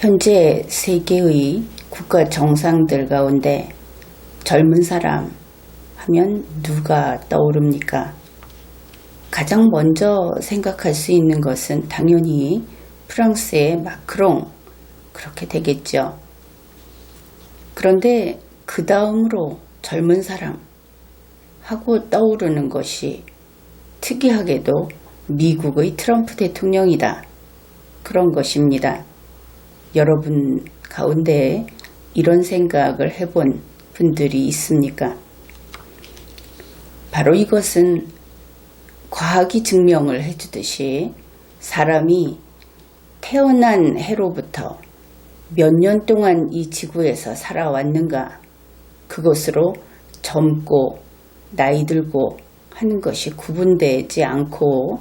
현재 세계의 국가 정상들 가운데 젊은 사람 하면 누가 떠오릅니까? 가장 먼저 생각할 수 있는 것은 당연히 프랑스의 마크롱, 그렇게 되겠죠. 그런데 그 다음으로 젊은 사람 하고 떠오르는 것이 특이하게도 미국의 트럼프 대통령이다. 그런 것입니다. 여러분 가운데 이런 생각을 해본 분들이 있습니까? 바로 이것은 과학이 증명을 해주듯이 사람이 태어난 해로부터 몇 년 동안 이 지구에서 살아왔는가, 그것으로 젊고 나이 들고 하는 것이 구분되지 않고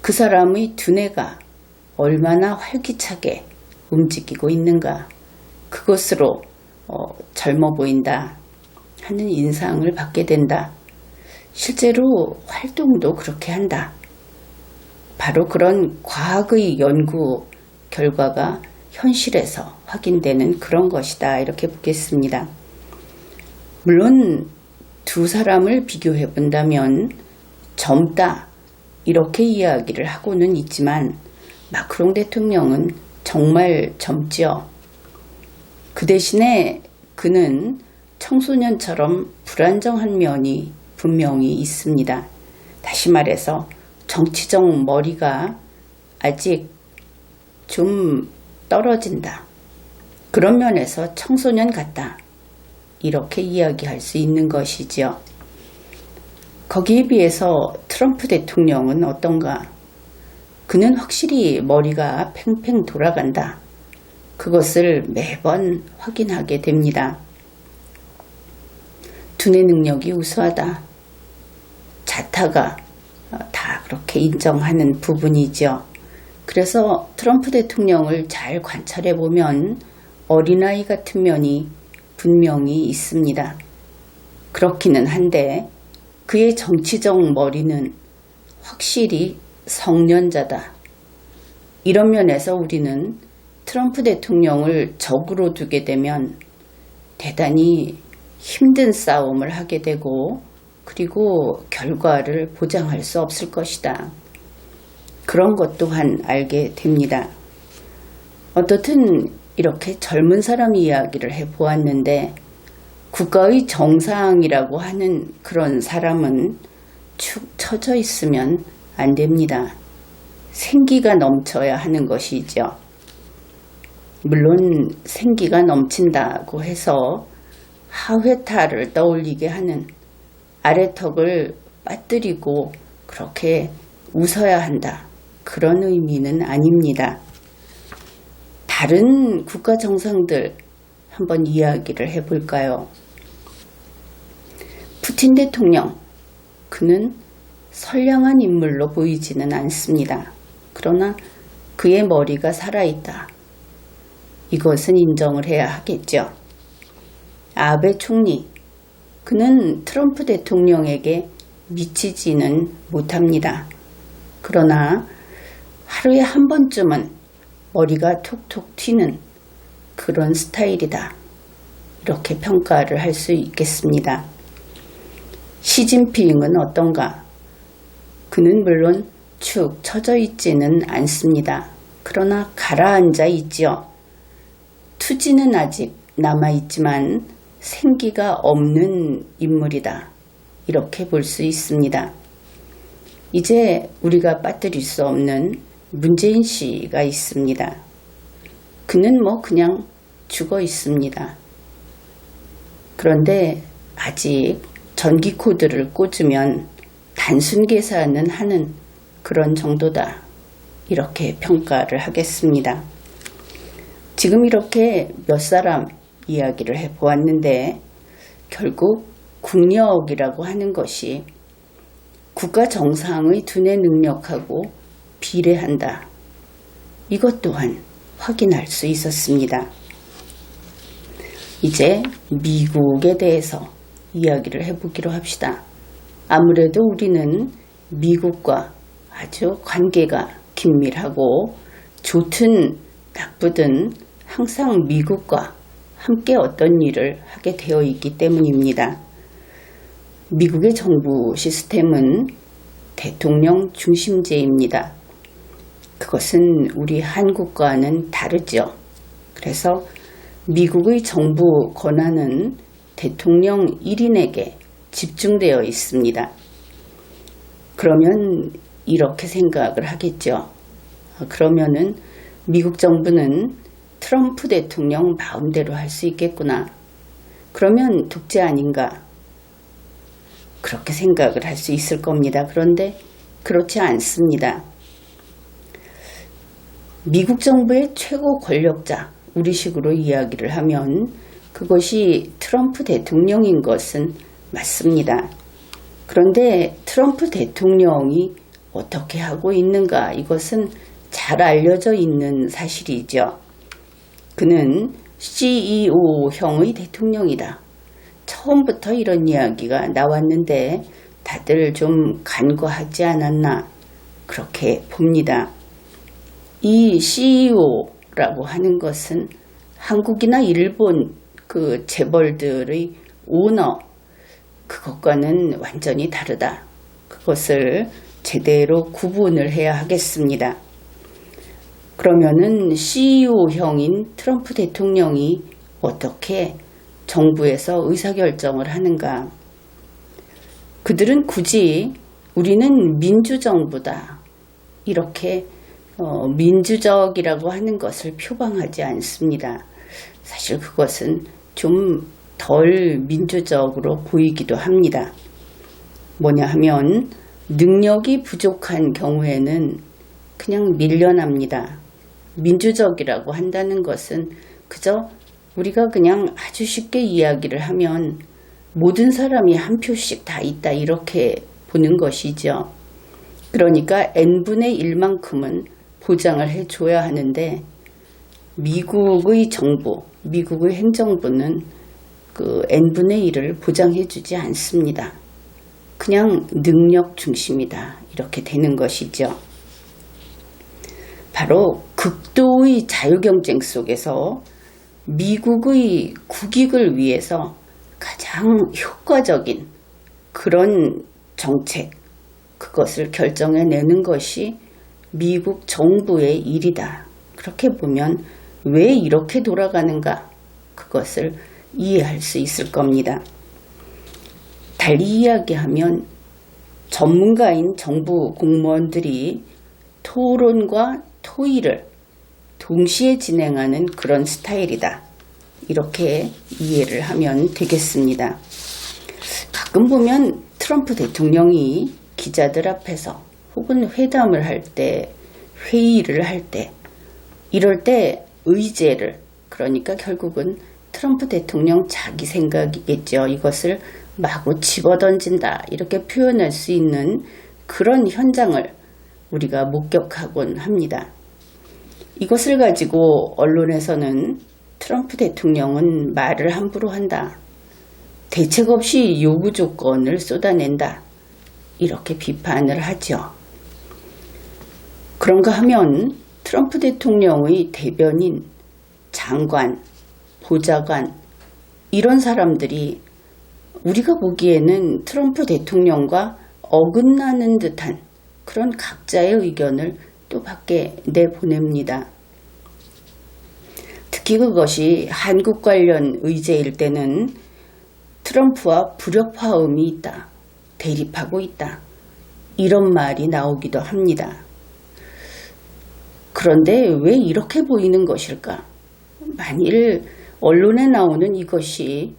그 사람의 두뇌가 얼마나 활기차게 움직이고 있는가, 그것으로 젊어 보인다 하는 인상을 받게 된다. 실제로 활동도 그렇게 한다. 바로 그런 과학의 연구 결과가 현실에서 확인되는 그런 것이다, 이렇게 보겠습니다. 물론 두 사람을 비교해 본다면 젊다 이렇게 이야기를 하고는 있지만 마크롱 대통령은 정말 젊죠. 그 대신에 그는 청소년처럼 불안정한 면이 분명히 있습니다. 다시 말해서 정치적 머리가 아직 좀 떨어진다. 그런 면에서 청소년 같다. 이렇게 이야기할 수 있는 것이죠. 거기에 비해서 트럼프 대통령은 어떤가? 그는 확실히 머리가 팽팽 돌아간다. 그것을 매번 확인하게 됩니다. 두뇌 능력이 우수하다. 자타가 다 그렇게 인정하는 부분이죠. 그래서 트럼프 대통령을 잘 관찰해 보면 어린아이 같은 면이 분명히 있습니다. 그렇기는 한데 그의 정치적 머리는 확실히 성년자다. 이런 면에서 우리는 트럼프 대통령을 적으로 두게 되면 대단히 힘든 싸움을 하게 되고 그리고 결과를 보장할 수 없을 것이다. 그런 것 또한 알게 됩니다. 어떻든 이렇게 젊은 사람 이야기를 해보았는데 국가의 정상이라고 하는 그런 사람은 축 처져 있으면 안 됩니다. 생기가 넘쳐야 하는 것이죠. 물론 생기가 넘친다고 해서 하회탈을 떠올리게 하는 아래턱을 빠뜨리고 그렇게 웃어야 한다. 그런 의미는 아닙니다. 다른 국가 정상들 한번 이야기를 해볼까요? 푸틴 대통령, 그는 선량한 인물로 보이지는 않습니다. 그러나 그의 머리가 살아있다. 이것은 인정을 해야 하겠죠. 아베 총리, 그는 트럼프 대통령에게 미치지는 못합니다. 그러나 하루에 한 번쯤은 머리가 톡톡 튀는 그런 스타일이다. 이렇게 평가를 할 수 있겠습니다. 시진핑은 어떤가? 그는 물론 축 처져 있지는 않습니다. 그러나 가라앉아 있지요. 투지는 아직 남아있지만 생기가 없는 인물이다. 이렇게 볼 수 있습니다. 이제 우리가 빠뜨릴 수 없는 문재인 씨가 있습니다. 그는 그냥 죽어 있습니다. 그런데 아직 전기 코드를 꽂으면 단순 계산은 하는 그런 정도다. 이렇게 평가를 하겠습니다. 지금 이렇게 몇 사람 이야기를 해보았는데 결국 국력이라고 하는 것이 국가 정상의 두뇌 능력하고 비례한다. 이것 또한 확인할 수 있었습니다. 이제 미국에 대해서 이야기를 해보기로 합시다. 아무래도 우리는 미국과 아주 관계가 긴밀하고 좋든 나쁘든 항상 미국과 함께 어떤 일을 하게 되어 있기 때문입니다. 미국의 정부 시스템은 대통령 중심제입니다. 그것은 우리 한국과는 다르죠. 그래서 미국의 정부 권한은 대통령 1인에게 집중되어 있습니다. 그러면 이렇게 생각을 하겠죠. 그러면은 미국 정부는 트럼프 대통령 마음대로 할 수 있겠구나. 그러면 독재 아닌가? 그렇게 생각을 할 수 있을 겁니다. 그런데 그렇지 않습니다. 미국 정부의 최고 권력자, 우리식으로 이야기를 하면 그것이 트럼프 대통령인 것은 맞습니다. 그런데 트럼프 대통령이 어떻게 하고 있는가? 이것은 잘 알려져 있는 사실이죠. 그는 CEO형의 대통령이다. 처음부터 이런 이야기가 나왔는데 다들 좀 간과하지 않았나? 그렇게 봅니다. 이 CEO라고 하는 것은 한국이나 일본 그 재벌들의 오너, 그것과는 완전히 다르다. 그것을 제대로 구분을 해야 하겠습니다. 그러면은 CEO형인 트럼프 대통령이 어떻게 정부에서 의사결정을 하는가? 그들은 굳이 우리는 민주정부다. 이렇게 민주적이라고 하는 것을 표방하지 않습니다. 사실 그것은 좀 덜 민주적으로 보이기도 합니다. 뭐냐 하면 능력이 부족한 경우에는 그냥 밀려납니다. 민주적이라고 한다는 것은 그저 우리가 그냥 아주 쉽게 이야기를 하면 모든 사람이 한 표씩 다 있다 이렇게 보는 것이죠. 그러니까 n분의 1만큼은 보장을 해줘야 하는데 미국의 정부, 미국의 행정부는 그 n분의 1을 보장해주지 않습니다. 그냥 능력 중심이다 이렇게 되는 것이죠. 바로 극도의 자유경쟁 속에서 미국의 국익을 위해서 가장 효과적인 그런 정책, 그것을 결정해내는 것이 미국 정부의 일이다. 그렇게 보면 왜 이렇게 돌아가는가? 그것을 이해할 수 있을 겁니다. 달리 이야기하면 전문가인 정부 공무원들이 토론과 토의를 동시에 진행하는 그런 스타일이다. 이렇게 이해를 하면 되겠습니다. 가끔 보면 트럼프 대통령이 기자들 앞에서 혹은 회담을 할 때, 회의를 할 때, 이럴 때 의제를, 그러니까 결국은 트럼프 대통령 자기 생각이겠죠. 이것을 마구 집어던진다 이렇게 표현할 수 있는 그런 현장을 우리가 목격하곤 합니다. 이것을 가지고 언론에서는 트럼프 대통령은 말을 함부로 한다. 대책 없이 요구 조건을 쏟아낸다. 이렇게 비판을 하죠. 그런가 하면 트럼프 대통령의 대변인, 장관, 보좌관 이런 사람들이 우리가 보기에는 트럼프 대통령과 어긋나는 듯한 그런 각자의 의견을 또 밖에 내보냅니다. 특히 그것이 한국 관련 의제일 때는 트럼프와 불협화음이 있다, 대립하고 있다 이런 말이 나오기도 합니다. 그런데 왜 이렇게 보이는 것일까? 만일 언론에 나오는 이것이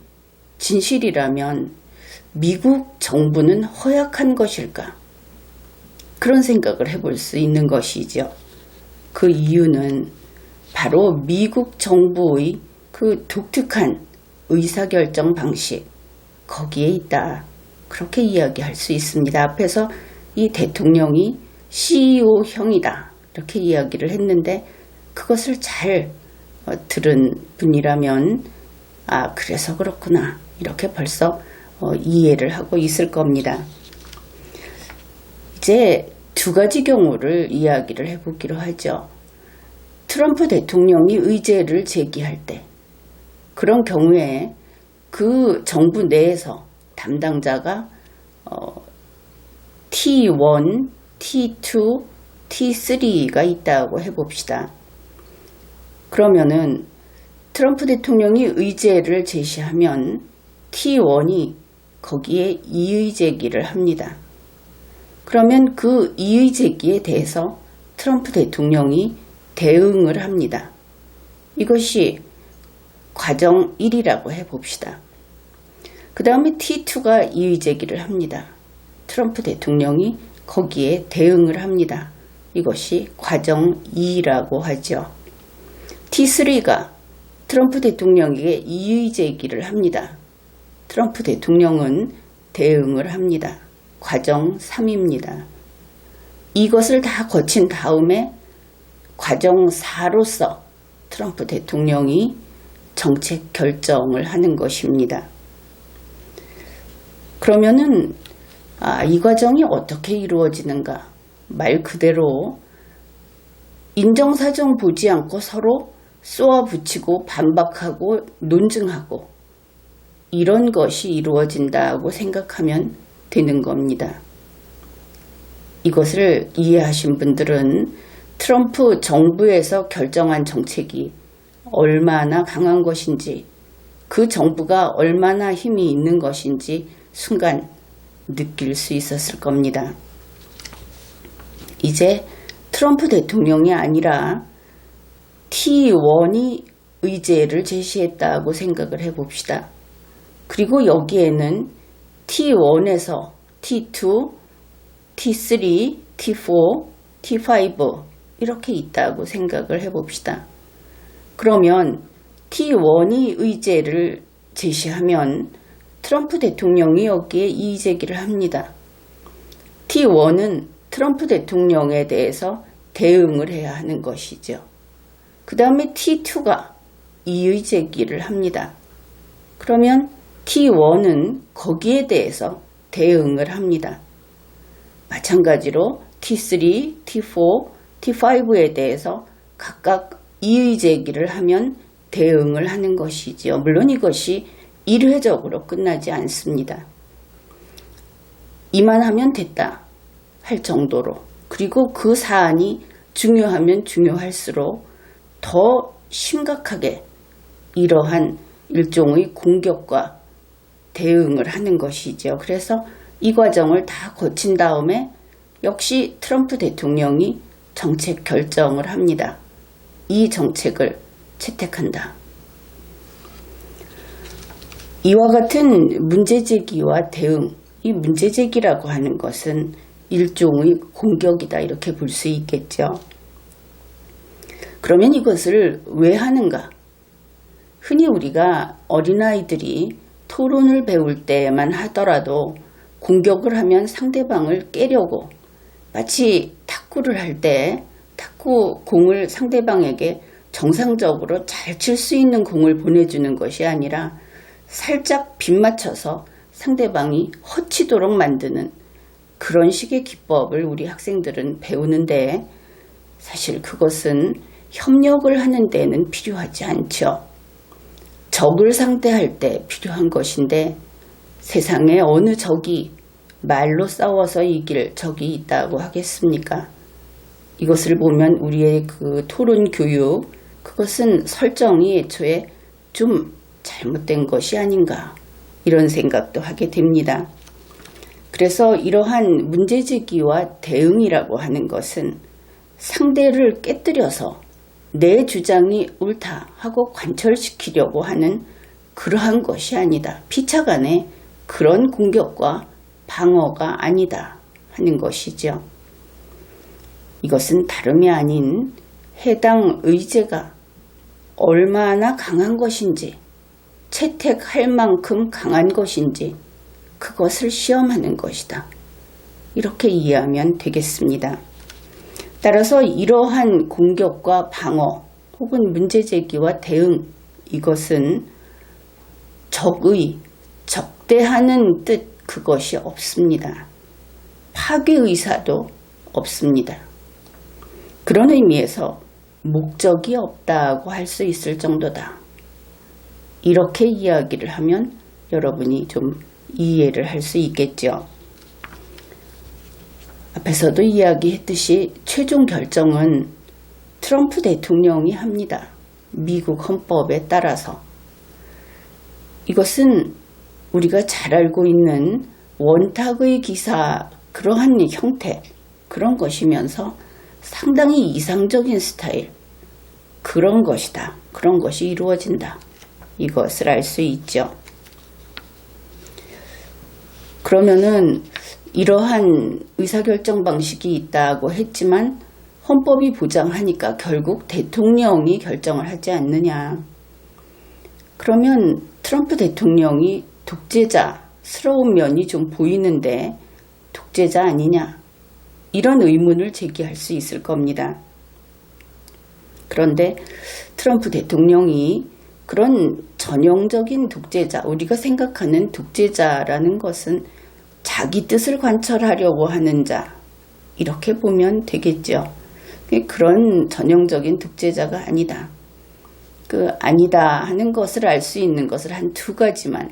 진실이라면 미국 정부는 허약한 것일까? 그런 생각을 해볼 수 있는 것이죠. 그 이유는 바로 미국 정부의 그 독특한 의사결정 방식, 거기에 있다. 그렇게 이야기할 수 있습니다. 앞에서 이 대통령이 CEO형이다. 이렇게 이야기를 했는데 그것을 잘 들은 분이라면 아, 그래서 그렇구나. 이렇게 벌써 이해를 하고 있을 겁니다. 이제 두 가지 경우를 이야기를 해보기로 하죠. 트럼프 대통령이 의제를 제기할 때 그런 경우에 그 정부 내에서 담당자가 T1, T2, T3가 있다고 해봅시다. 그러면은 트럼프 대통령이 의제를 제시하면 T1이 거기에 이의 제기를 합니다. 그러면 그 이의 제기에 대해서 트럼프 대통령이 대응을 합니다. 이것이 과정 1이라고 해봅시다. 그 다음에 T2가 이의 제기를 합니다. 트럼프 대통령이 거기에 대응을 합니다. 이것이 과정 2라고 하죠. T3가 트럼프 대통령에게 이의 제기를 합니다. 트럼프 대통령은 대응을 합니다. 과정 3입니다. 이것을 다 거친 다음에 과정 4로서 트럼프 대통령이 정책 결정을 하는 것입니다. 그러면은 이 과정이 어떻게 이루어지는가? 말 그대로 인정사정 보지 않고 서로 쏘아붙이고 반박하고 논증하고 이런 것이 이루어진다고 생각하면 되는 겁니다. 이것을 이해하신 분들은 트럼프 정부에서 결정한 정책이 얼마나 강한 것인지, 그 정부가 얼마나 힘이 있는 것인지 순간 느낄 수 있었을 겁니다. 이제 트럼프 대통령이 아니라 T1이 의제를 제시했다고 생각을 해봅시다. 그리고 여기에는 T1에서 T2, T3, T4, T5 이렇게 있다고 생각을 해봅시다. 그러면 T1이 의제를 제시하면 트럼프 대통령이 여기에 이의 제기를 합니다. T1은 트럼프 대통령에 대해서 대응을 해야 하는 것이죠. 그 다음에 T2가 이의 제기를 합니다. 그러면 T1은 거기에 대해서 대응을 합니다. 마찬가지로 T3, T4, T5에 대해서 각각 이의 제기를 하면 대응을 하는 것이지요. 물론 이것이 일회적으로 끝나지 않습니다. 이만하면 됐다 할 정도로, 그리고 그 사안이 중요하면 중요할수록 더 심각하게 이러한 일종의 공격과 대응을 하는 것이죠. 그래서 이 과정을 다 거친 다음에 역시 트럼프 대통령이 정책 결정을 합니다. 이 정책을 채택한다. 이와 같은 문제제기와 대응, 이 문제제기라고 하는 것은 일종의 공격이다 이렇게 볼 수 있겠죠. 그러면 이것을 왜 하는가? 흔히 우리가 어린아이들이 토론을 배울 때만 하더라도 공격을 하면 상대방을 깨려고, 마치 탁구를 할 때 탁구 공을 상대방에게 정상적으로 잘 칠 수 있는 공을 보내주는 것이 아니라 살짝 빗맞춰서 상대방이 허치도록 만드는 그런 식의 기법을 우리 학생들은 배우는데, 사실 그것은 협력을 하는 데는 필요하지 않죠. 적을 상대할 때 필요한 것인데, 세상에 어느 적이 말로 싸워서 이길 적이 있다고 하겠습니까? 이것을 보면 우리의 그 토론 교육, 그것은 설정이 애초에 좀 잘못된 것이 아닌가, 이런 생각도 하게 됩니다. 그래서 이러한 문제제기와 대응이라고 하는 것은 상대를 깨뜨려서 내 주장이 옳다 하고 관철시키려고 하는 그러한 것이 아니다. 피차간의 그런 공격과 방어가 아니다 하는 것이죠. 이것은 다름이 아닌 해당 의제가 얼마나 강한 것인지, 채택할 만큼 강한 것인지 그것을 시험하는 것이다. 이렇게 이해하면 되겠습니다. 따라서 이러한 공격과 방어 혹은 문제제기와 대응, 이것은 적의, 적대하는 뜻 그것이 없습니다. 파괴 의사도 없습니다. 그런 의미에서 목적이 없다고 할 수 있을 정도다. 이렇게 이야기를 하면 여러분이 좀 이해를 할 수 있겠죠. 앞에서도 이야기했듯이 최종 결정은 트럼프 대통령이 합니다. 미국 헌법에 따라서. 이것은 우리가 잘 알고 있는 원탁의 기사 그러한 형태, 그런 것이면서 상당히 이상적인 스타일, 그런 것이다. 그런 것이 이루어진다. 이것을 알 수 있죠. 그러면은 이러한 의사결정 방식이 있다고 했지만 헌법이 보장하니까 결국 대통령이 결정을 하지 않느냐. 그러면 트럼프 대통령이 독재자스러운 면이 좀 보이는데 독재자 아니냐. 이런 의문을 제기할 수 있을 겁니다. 그런데 트럼프 대통령이 그런 전형적인 독재자, 우리가 생각하는 독재자라는 것은 자기 뜻을 관철하려고 하는 자, 이렇게 보면 되겠죠. 그런 전형적인 독재자가 아니다. 아니다 하는 것을 알 수 있는 것을 한 두 가지만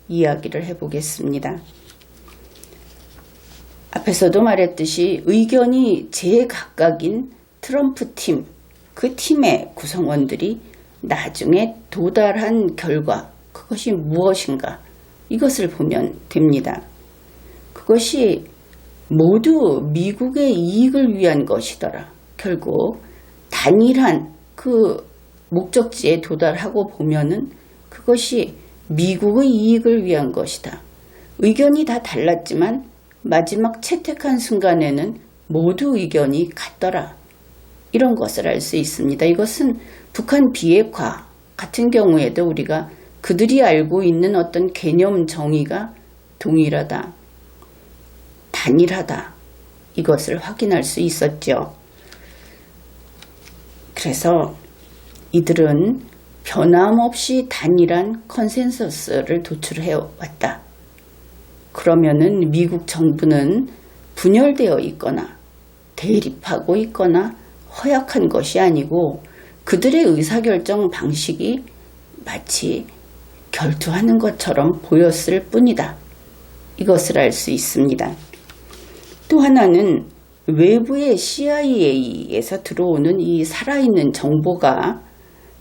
이야기를 해보겠습니다. 앞에서도 말했듯이 의견이 제각각인 트럼프 팀, 그 팀의 구성원들이 나중에 도달한 결과, 그것이 무엇인가, 이것을 보면 됩니다. 그것이 모두 미국의 이익을 위한 것이더라. 결국 단일한 그 목적지에 도달하고 보면은 그것이 미국의 이익을 위한 것이다. 의견이 다 달랐지만 마지막 채택한 순간에는 모두 의견이 같더라. 이런 것을 알 수 있습니다. 이것은 북한 비핵화 같은 경우에도 우리가 그들이 알고 있는 어떤 개념 정의가 동일하다, 단일하다, 이것을 확인할 수 있었죠. 그래서 이들은 변함없이 단일한 컨센서스를 도출해 왔다. 그러면은 미국 정부는 분열되어 있거나 대립하고 있거나 허약한 것이 아니고 그들의 의사결정 방식이 마치 결투하는 것처럼 보였을 뿐이다. 이것을 알 수 있습니다. 또 하나는 외부의 CIA에서 들어오는 이 살아있는 정보가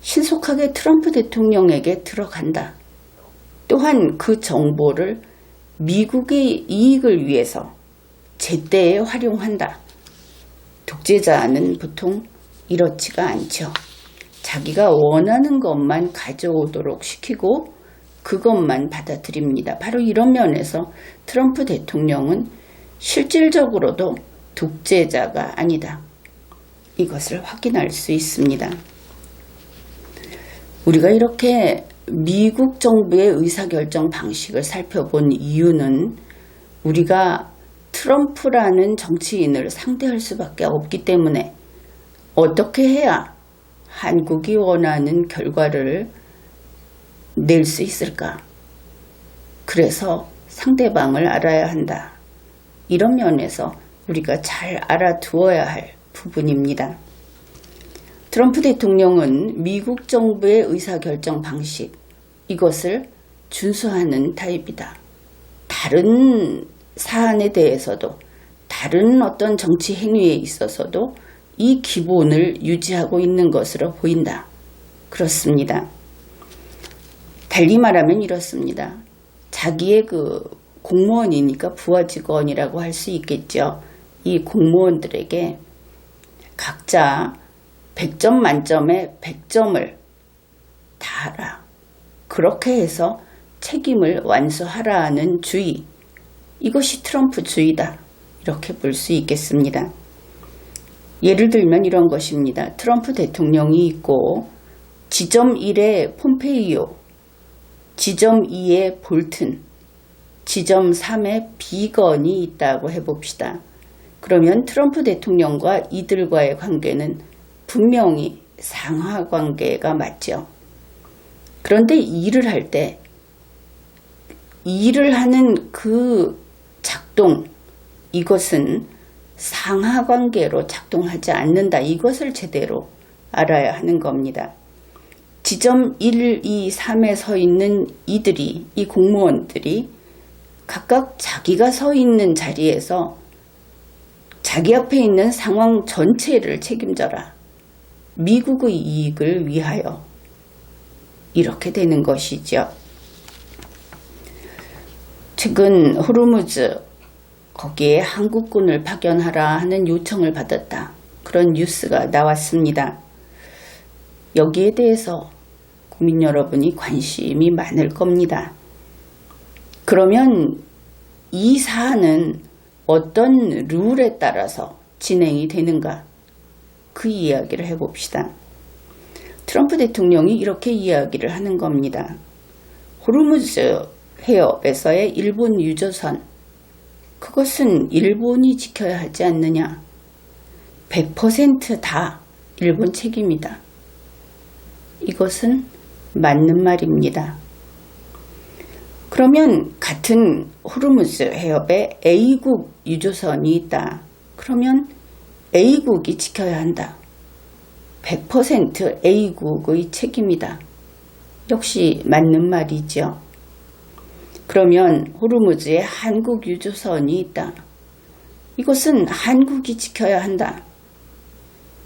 신속하게 트럼프 대통령에게 들어간다. 또한 그 정보를 미국의 이익을 위해서 제때에 활용한다. 독재자는 보통 이렇지가 않죠. 자기가 원하는 것만 가져오도록 시키고 그것만 받아들입니다. 바로 이런 면에서 트럼프 대통령은 실질적으로도 독재자가 아니다. 이것을 확인할 수 있습니다. 우리가 이렇게 미국 정부의 의사결정 방식을 살펴본 이유는 우리가 트럼프라는 정치인을 상대할 수밖에 없기 때문에 어떻게 해야 한국이 원하는 결과를 낼 수 있을까? 그래서 상대방을 알아야 한다. 이런 면에서 우리가 잘 알아두어야 할 부분입니다. 트럼프 대통령은 미국 정부의 의사결정 방식, 이것을 준수하는 타입이다. 다른 사안에 대해서도, 다른 어떤 정치 행위에 있어서도 이 기본을 유지하고 있는 것으로 보인다. 그렇습니다. 달리 말하면 이렇습니다. 자기의 공무원이니까 부하 직원이라고 할 수 있겠죠. 이 공무원들에게 각자 100점 만점에 100점을 다하라. 그렇게 해서 책임을 완수하라는 주의. 이것이 트럼프주의다. 이렇게 볼 수 있겠습니다. 예를 들면 이런 것입니다. 트럼프 대통령이 있고 지점 1에 폼페이오, 지점 2에 볼튼, 지점 3에 비건이 있다고 해봅시다. 그러면 트럼프 대통령과 이들과의 관계는 분명히 상하관계가 맞죠. 그런데 일을 할 때 일을 하는 그 작동, 이것은 상하관계로 작동하지 않는다. 이것을 제대로 알아야 하는 겁니다. 지점 1, 2, 3에 서 있는 이 공무원들이 각각 자기가 서 있는 자리에서 자기 앞에 있는 상황 전체를 책임져라. 미국의 이익을 위하여. 이렇게 되는 것이죠. 최근 호르무즈 거기에 한국군을 파견하라 하는 요청을 받았다. 그런 뉴스가 나왔습니다. 여기에 대해서 국민 여러분이 관심이 많을 겁니다. 그러면 이 사안은 어떤 룰에 따라서 진행이 되는가? 그 이야기를 해봅시다. 트럼프 대통령이 이렇게 이야기를 하는 겁니다. 호르무즈 해협에서의 일본 유조선, 그것은 일본이 지켜야 하지 않느냐? 100% 다 일본 책임이다. 이것은 맞는 말입니다. 그러면 같은 호르무즈 해협에 A국 유조선이 있다. 그러면 A국이 지켜야 한다. 100% A국의 책임이다. 역시 맞는 말이죠. 그러면 호르무즈에 한국 유조선이 있다. 이것은 한국이 지켜야 한다.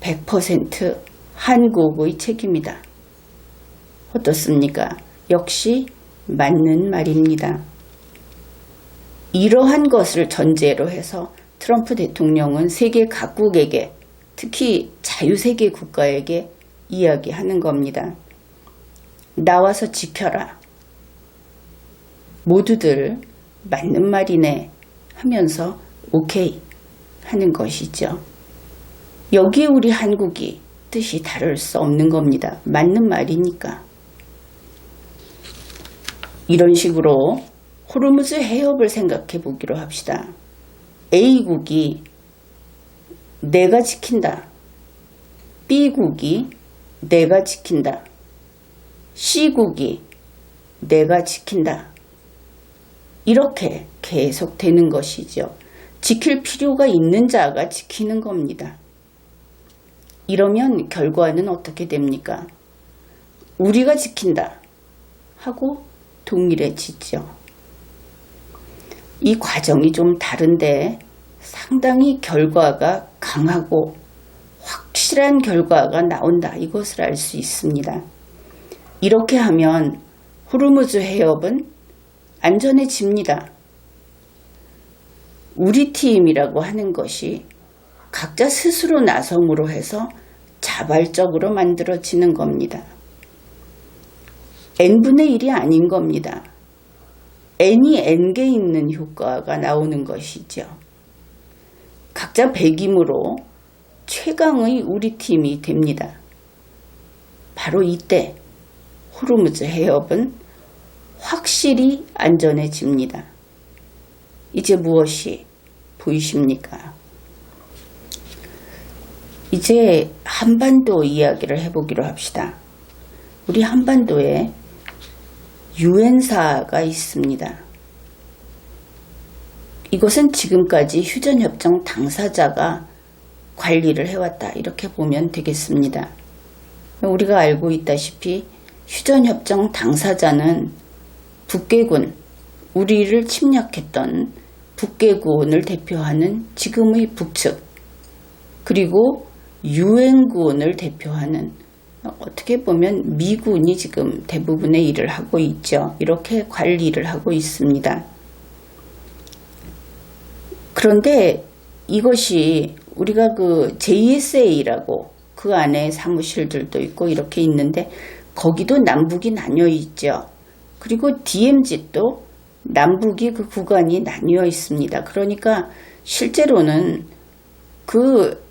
100% 한국의 책임이다. 어떻습니까? 역시 맞는 말입니다. 이러한 것을 전제로 해서 트럼프 대통령은 세계 각국에게, 특히 자유세계 국가에게 이야기하는 겁니다. 나와서 지켜라. 모두들 맞는 말이네 하면서 오케이 하는 것이죠. 여기에 우리 한국이 뜻이 다를 수 없는 겁니다. 맞는 말이니까. 이런 식으로 호르무즈 해협을 생각해 보기로 합시다. A국이 내가 지킨다. B국이 내가 지킨다. C국이 내가 지킨다. 이렇게 계속 되는 것이죠. 지킬 필요가 있는 자가 지키는 겁니다. 이러면 결과는 어떻게 됩니까? 우리가 지킨다 하고 동일해지죠. 이 과정이 좀 다른데 상당히 결과가 강하고 확실한 결과가 나온다. 이것을 알 수 있습니다. 이렇게 하면 호르무즈 해협은 안전해집니다. 우리 팀이라고 하는 것이 각자 스스로 나섬으로 해서 자발적으로 만들어지는 겁니다. n분의 1이 아닌 겁니다. n이 n개 있는 효과가 나오는 것이죠. 각자 배김으로 최강의 우리 팀이 됩니다. 바로 이때 호르무즈 해협은 확실히 안전해집니다. 이제 무엇이 보이십니까? 이제 한반도 이야기를 해보기로 합시다. 우리 한반도에 유엔사가 있습니다. 이것은 지금까지 휴전협정 당사자가 관리를 해왔다. 이렇게 보면 되겠습니다. 우리가 알고 있다시피 휴전협정 당사자는 북괴군, 우리를 침략했던 북괴군을 대표하는 지금의 북측, 그리고 유엔군을 대표하는 어떻게 보면 미군이 지금 대부분의 일을 하고 있죠. 이렇게 관리를 하고 있습니다. 그런데 이것이 우리가 그 JSA라고 그 안에 사무실들도 있고 이렇게 있는데 거기도 남북이 나뉘어 있죠. 그리고 DMZ도 남북이 그 구간이 나뉘어 있습니다. 그러니까 실제로는 그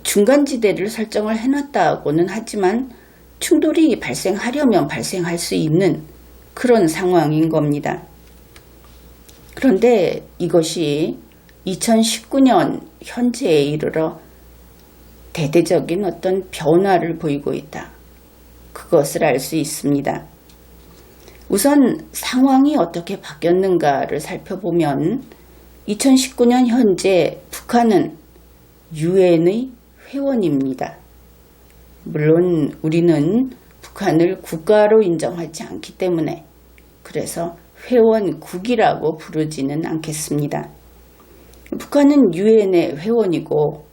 중간지대를 설정을 해놨다고는 하지만 충돌이 발생하려면 발생할 수 있는 그런 상황인 겁니다. 그런데 이것이 2019년 현재에 이르러 대대적인 어떤 변화를 보이고 있다. 그것을 알 수 있습니다. 우선 상황이 어떻게 바뀌었는가를 살펴보면 2019년 현재 북한은 유엔의 회원입니다. 물론 우리는 북한을 국가로 인정하지 않기 때문에 그래서 회원국이라고 부르지는 않겠습니다. 북한은 유엔의 회원이고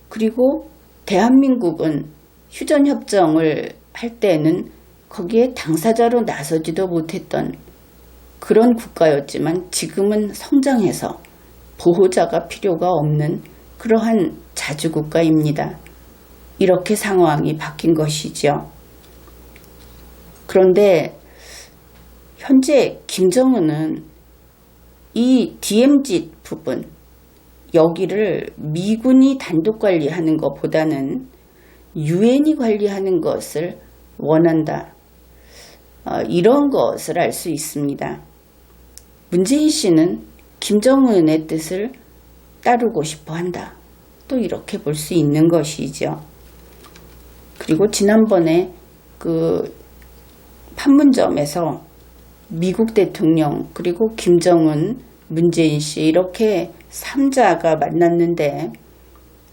그리고 대한민국은 휴전협정을 할 때는 거기에 당사자로 나서지도 못했던 그런 국가였지만 지금은 성장해서 보호자가 필요가 없는 그러한 자주국가입니다. 이렇게 상황이 바뀐 것이죠. 그런데 현재 김정은은 이 DMZ 부분, 여기를 미군이 단독 관리하는 것보다는 유엔이 관리하는 것을 원한다. 이런 것을 알 수 있습니다. 문재인 씨는 김정은의 뜻을 따르고 싶어 한다. 또 이렇게 볼 수 있는 것이죠. 그리고 지난번에 그 판문점에서 미국 대통령 그리고 김정은, 문재인 씨 이렇게 3자가 만났는데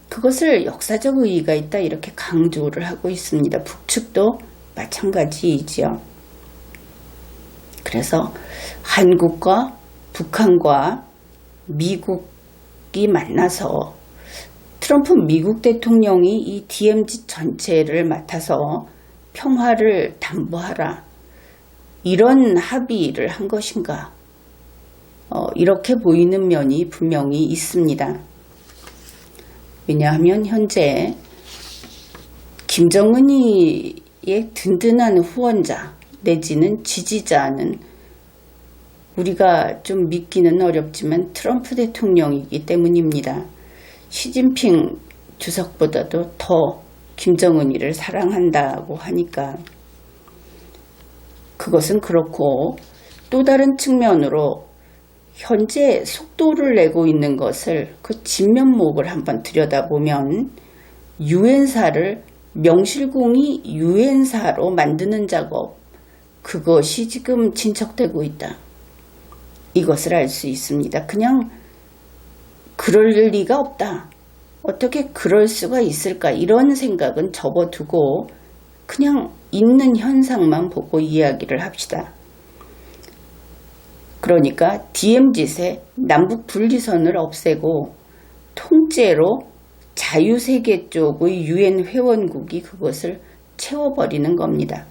그것을 역사적 의의가 있다 이렇게 강조를 하고 있습니다. 북측도 마찬가지이지요. 그래서 한국과 북한과 미국이 만나서 트럼프 미국 대통령이 이 DMZ 전체를 맡아서 평화를 담보하라. 이런 합의를 한 것인가? 이렇게 보이는 면이 분명히 있습니다. 왜냐하면 현재 김정은이의 든든한 후원자 내지는 지지자는 우리가 좀 믿기는 어렵지만 트럼프 대통령이기 때문입니다. 시진핑 주석보다도 더 김정은이를 사랑한다고 하니까 그것은 그렇고 또 다른 측면으로 현재 속도를 내고 있는 것을 그 진면목을 한번 들여다보면 유엔사를 명실공히 유엔사로 만드는 작업 그것이 지금 진척되고 있다. 이것을 알 수 있습니다. 그냥 그럴 리가 없다. 어떻게 그럴 수가 있을까 이런 생각은 접어두고 그냥 있는 현상만 보고 이야기를 합시다. 그러니까 DMZ의 남북 분리선을 없애고 통째로 자유세계 쪽의 유엔 회원국이 그것을 채워버리는 겁니다.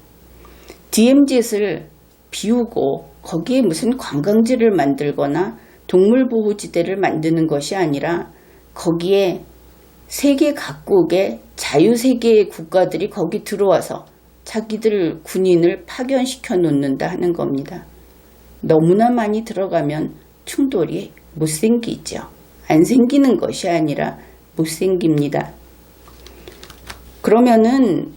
DMZ를 비우고 거기에 무슨 관광지를 만들거나 동물보호지대를 만드는 것이 아니라 거기에 세계 각국의 자유세계의 국가들이 거기 들어와서 자기들 군인을 파견시켜 놓는다 하는 겁니다. 너무나 많이 들어가면 충돌이 못 생기죠. 안 생기는 것이 아니라 못 생깁니다. 그러면은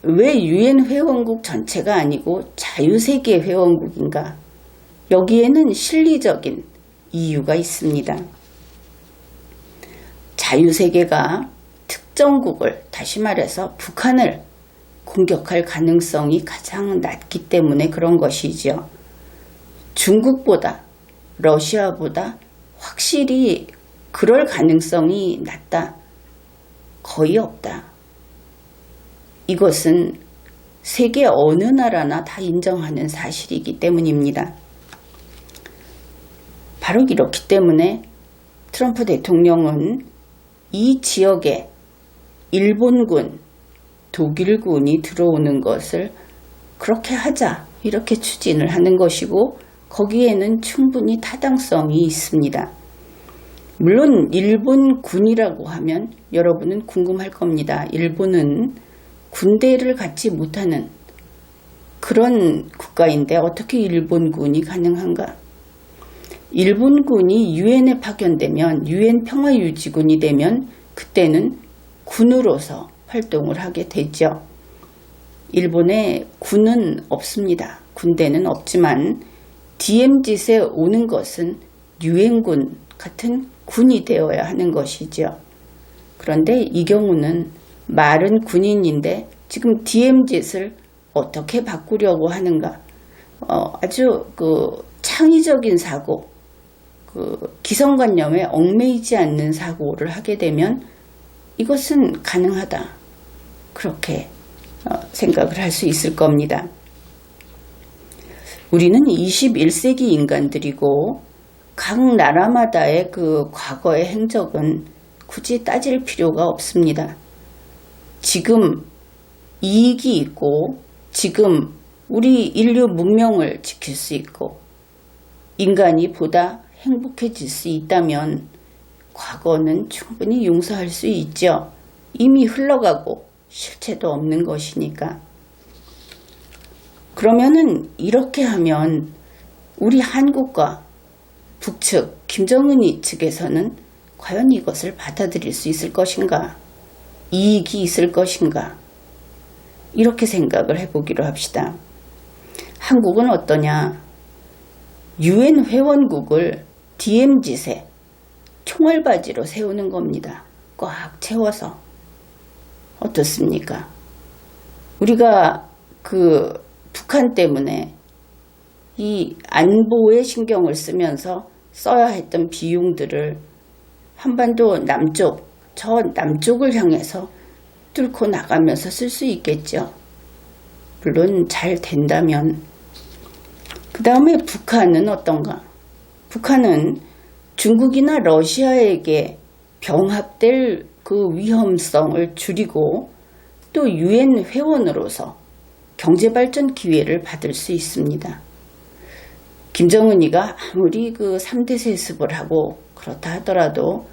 왜 유엔 회원국 전체가 아니고 자유세계 회원국인가? 여기에는 실리적인 이유가 있습니다. 자유세계가 특정국을, 다시 말해서 북한을 공격할 가능성이 가장 낮기 때문에 그런 것이죠. 중국보다, 러시아보다 확실히 그럴 가능성이 낮다. 거의 없다. 이것은 세계 어느 나라나 다 인정하는 사실이기 때문입니다. 바로 이렇기 때문에 트럼프 대통령은 이 지역에 일본군, 독일군이 들어오는 것을 그렇게 하자 이렇게 추진을 하는 것이고 거기에는 충분히 타당성이 있습니다. 물론 일본군이라고 하면 여러분은 궁금할 겁니다. 일본은 군대를 갖지 못하는 그런 국가인데 어떻게 일본군이 가능한가? 일본군이 유엔에 파견되면 유엔 평화유지군이 되면 그때는 군으로서 활동을 하게 되죠. 일본에 군은 없습니다. 군대는 없지만 DMZ에 오는 것은 유엔군 같은 군이 되어야 하는 것이죠. 그런데 이 경우는 말은 군인인데 지금 DMZ를 어떻게 바꾸려고 하는가? 아주 창의적인 사고, 기성관념에 얽매이지 않는 사고를 하게 되면 이것은 가능하다. 그렇게 생각을 할 수 있을 겁니다. 우리는 21세기 인간들이고 각 나라마다의 그 과거의 행적은 굳이 따질 필요가 없습니다. 지금 이익이 있고 지금 우리 인류 문명을 지킬 수 있고 인간이 보다 행복해질 수 있다면 과거는 충분히 용서할 수 있죠. 이미 흘러가고 실체도 없는 것이니까. 그러면은 이렇게 하면 우리 한국과 북측 김정은이 측에서는 과연 이것을 받아들일 수 있을 것인가? 이익이 있을 것인가? 이렇게 생각을 해보기로 합시다. 한국은 어떠냐? UN 회원국을 DMZ세 총알바지로 세우는 겁니다. 꽉 채워서. 어떻습니까? 우리가 그 북한 때문에 이 안보에 신경을 쓰면서 써야 했던 비용들을 한반도 남쪽, 저 남쪽을 향해서 뚫고 나가면서 쓸 수 있겠죠. 물론 잘 된다면. 그 다음에 북한은 어떤가? 북한은 중국이나 러시아에게 병합될 그 위험성을 줄이고 또 UN 회원으로서 경제발전 기회를 받을 수 있습니다. 김정은이가 아무리 그 3대 세습을 하고 그렇다 하더라도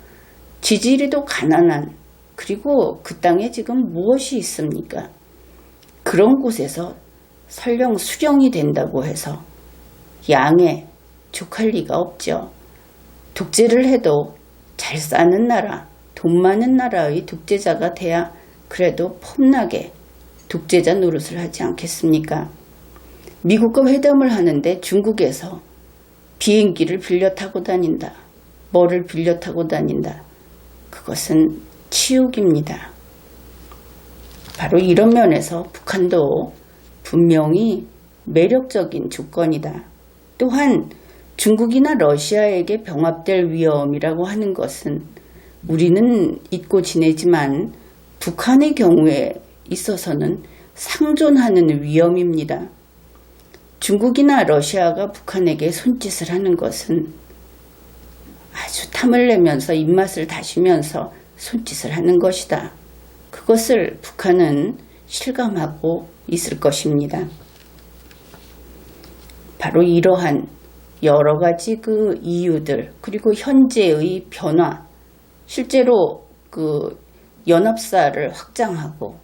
지지리도 가난한 그리고 그 땅에 지금 무엇이 있습니까? 그런 곳에서 설령 수령이 된다고 해서 양에 족할 리가 없죠. 독재를 해도 잘 사는 나라, 돈 많은 나라의 독재자가 돼야 그래도 폼나게 독재자 노릇을 하지 않겠습니까? 미국과 회담을 하는데 중국에서 비행기를 빌려 타고 다닌다. 뭐를 빌려 타고 다닌다. 그것은 치욕입니다. 바로 이런 면에서 북한도 분명히 매력적인 조건이다. 또한 중국이나 러시아에게 병합될 위험이라고 하는 것은 우리는 잊고 지내지만 북한의 경우에 있어서는 상존하는 위험입니다. 중국이나 러시아가 북한에게 손짓을 하는 것은 아주 탐을 내면서 입맛을 다시면서 손짓을 하는 것이다. 그것을 북한은 실감하고 있을 것입니다. 바로 이러한 여러 가지 그 이유들 그리고 현재의 변화, 실제로 그 연합사를 확장하고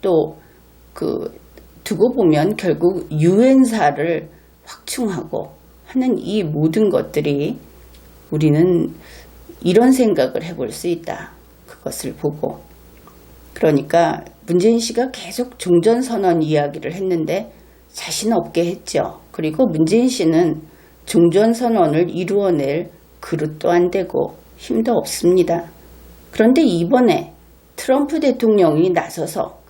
또 그 두고 보면 결국 유엔사를 확충하고 하는 이 모든 것들이 우리는 이런 생각을 해볼 수 있다. 그것을 보고. 그러니까 문재인 씨가 계속 종전선언 이야기를 했는데 자신 없게 했죠. 그리고 문재인 씨는 종전선언을 이루어낼 그릇도 안 되고 힘도 없습니다. 그런데 이번에 트럼프 대통령이 나서서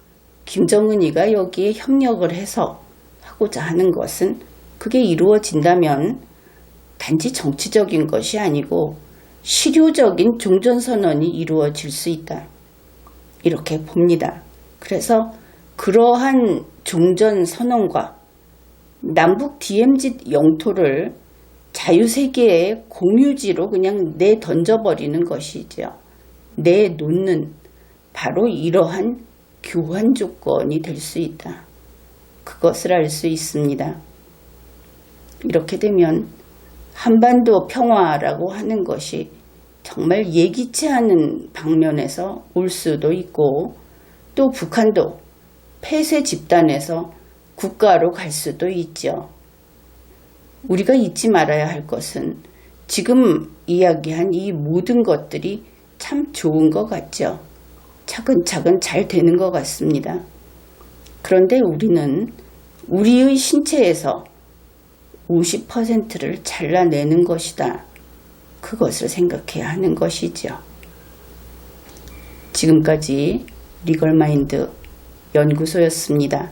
김정은이가 여기에 협력을 해서 하고자 하는 것은 그게 이루어진다면 단지 정치적인 것이 아니고 실효적인 종전선언이 이루어질 수 있다. 이렇게 봅니다. 그래서 그러한 종전선언과 남북 DMZ 영토를 자유세계의 공유지로 그냥 내던져버리는 것이죠. 내놓는 바로 이러한 교환 조건이 될 수 있다. 그것을 알 수 있습니다. 이렇게 되면 한반도 평화라고 하는 것이 정말 예기치 않은 방면에서 올 수도 있고 또 북한도 폐쇄 집단에서 국가로 갈 수도 있죠. 우리가 잊지 말아야 할 것은 지금 이야기한 이 모든 것들이 참 좋은 것 같죠. 차근차근 잘 되는 것 같습니다. 그런데 우리는 우리의 신체에서 50%를 잘라내는 것이다. 그것을 생각해야 하는 것이죠. 지금까지 리걸마인드 연구소였습니다.